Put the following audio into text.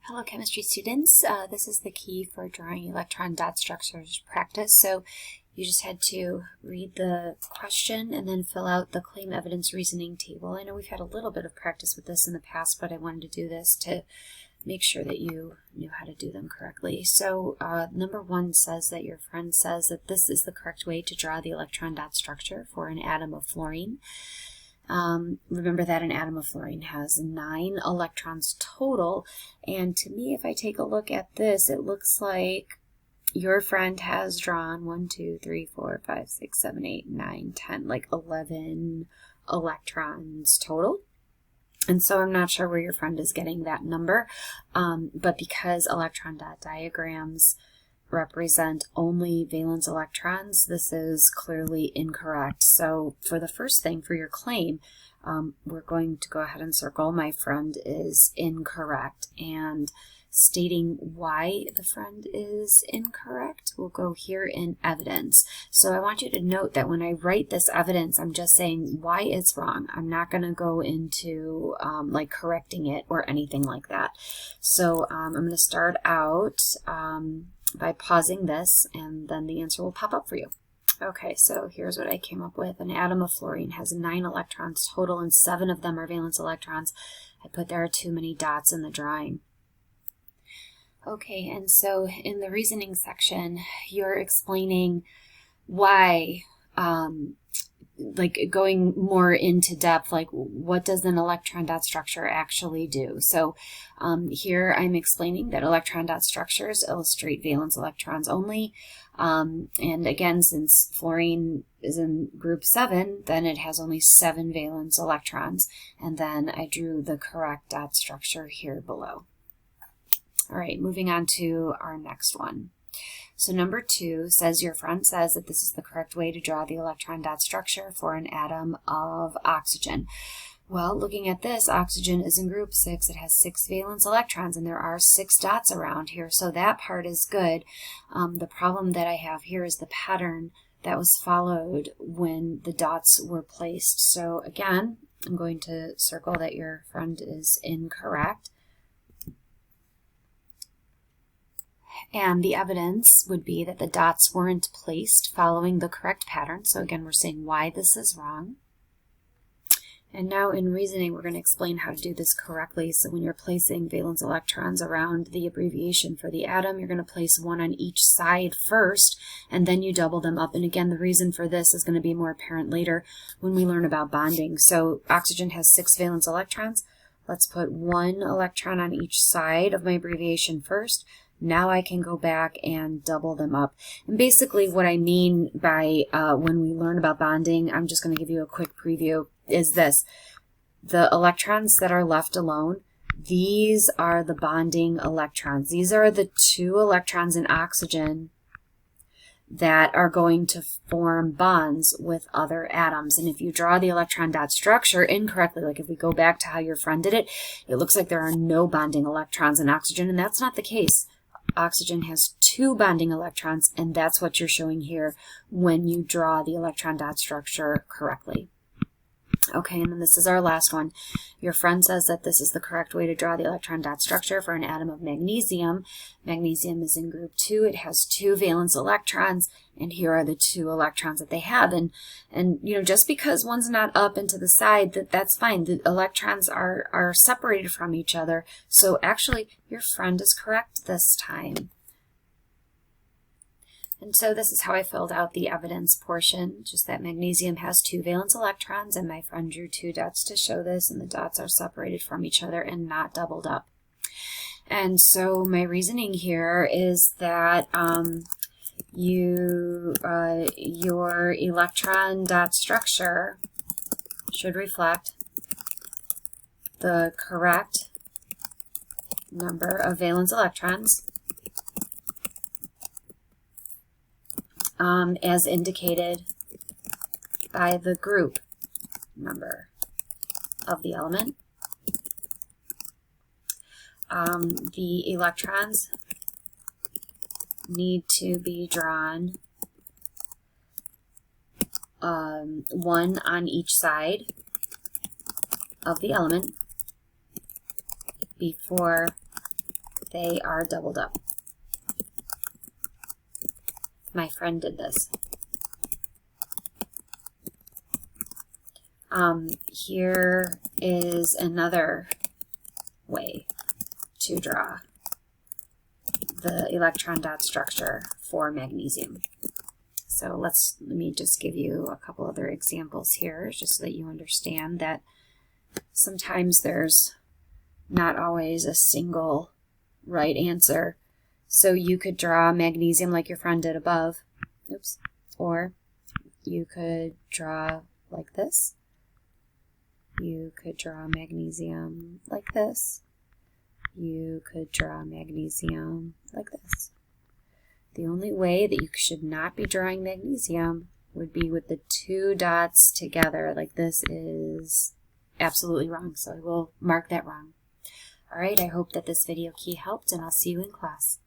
Hello chemistry students, this is the key for drawing electron dot structures practice. So you just had to read the question and then fill out the claim evidence reasoning table. I know we've had a little bit of practice with this in the past, but I wanted to do this to make sure that you knew how to do them correctly. So number one says that your friend says that this is the correct way to draw the electron dot structure for an atom of fluorine. Remember that an atom of fluorine has 9 electrons total, and to me, if I take a look at this, it looks like your friend has drawn 1, 2, 3, 4, 5, 6, 7, 8, 9, 10, like 11 electrons total. And so I'm not sure where your friend is getting that number, but because electron dot diagrams represent only valence electrons, this is clearly incorrect. So for the first thing, for your claim, we're going to go ahead and circle my friend is incorrect, and stating why the friend is incorrect, we'll go here in evidence. So I want you to note that when I write this evidence, I'm just saying why it's wrong. I'm not going to go into like correcting it or anything like that. So I'm going to start out by pausing this, and then the answer will pop up for you. Okay, so here's what I came up with. An atom of fluorine has 9 electrons total, and 7 of them are valence electrons. I put there are too many dots in the drawing. Okay, and so in the reasoning section, you're explaining why, like going more into depth, like what does an electron dot structure actually do? So here I'm explaining that electron dot structures illustrate valence electrons only. And again, since fluorine is in group 7, then it has only 7 valence electrons. And then I drew the correct dot structure here below. All right, moving on to our next one. So number 2 says your friend says that this is the correct way to draw the electron dot structure for an atom of oxygen. Well, looking at this, oxygen is in group 6. It has 6 valence electrons, and there are 6 dots around here, so that part is good. The problem that I have here is the pattern that was followed when the dots were placed. So again, I'm going to circle that your friend is incorrect. And the evidence would be that the dots weren't placed following the correct pattern. So again, we're saying why this is wrong. And now in reasoning, we're going to explain how to do this correctly. So when you're placing valence electrons around the abbreviation for the atom, you're going to place 1 on each side first, and then you double them up. And again, the reason for this is going to be more apparent later when we learn about bonding. So oxygen has 6 valence electrons. Let's put 1 electron on each side of my abbreviation first. Now I can go back and double them up. And basically what I mean by when we learn about bonding, I'm just going to give you a quick preview, is this. The electrons that are left alone, these are the bonding electrons. These are the 2 electrons in oxygen that are going to form bonds with other atoms. And if you draw the electron dot structure incorrectly, like if we go back to how your friend did it, it looks like there are no bonding electrons in oxygen, and that's not the case. Oxygen has 2 bonding electrons, and that's what you're showing here when you draw the electron dot structure correctly. Okay, and then this is our last one. Your friend says that this is the correct way to draw the electron dot structure for an atom of magnesium. Magnesium is in group 2. It has 2 valence electrons, and here are the 2 electrons that they have. And you know, just because one's not up and to the side, that's fine. The electrons are separated from each other. So actually, your friend is correct this time. And so this is how I filled out the evidence portion, just that magnesium has 2 valence electrons, and my friend drew 2 dots to show this, and the dots are separated from each other and not doubled up. And so my reasoning here is that your electron dot structure should reflect the correct number of valence electrons as indicated by the group number of the element. The electrons need to be drawn 1 on each side of the element before they are doubled up. My friend did this. Here is another way to draw the electron dot structure for magnesium. So let me just give you a couple other examples here, just so that you understand that sometimes there's not always a single right answer. So you could draw magnesium like your friend did above, oops, or you could draw like this. You could draw magnesium like this. You could draw magnesium like this. The only way that you should not be drawing magnesium would be with the two dots together. Like this is absolutely wrong, so I will mark that wrong. All right, I hope that this video key helped, and I'll see you in class.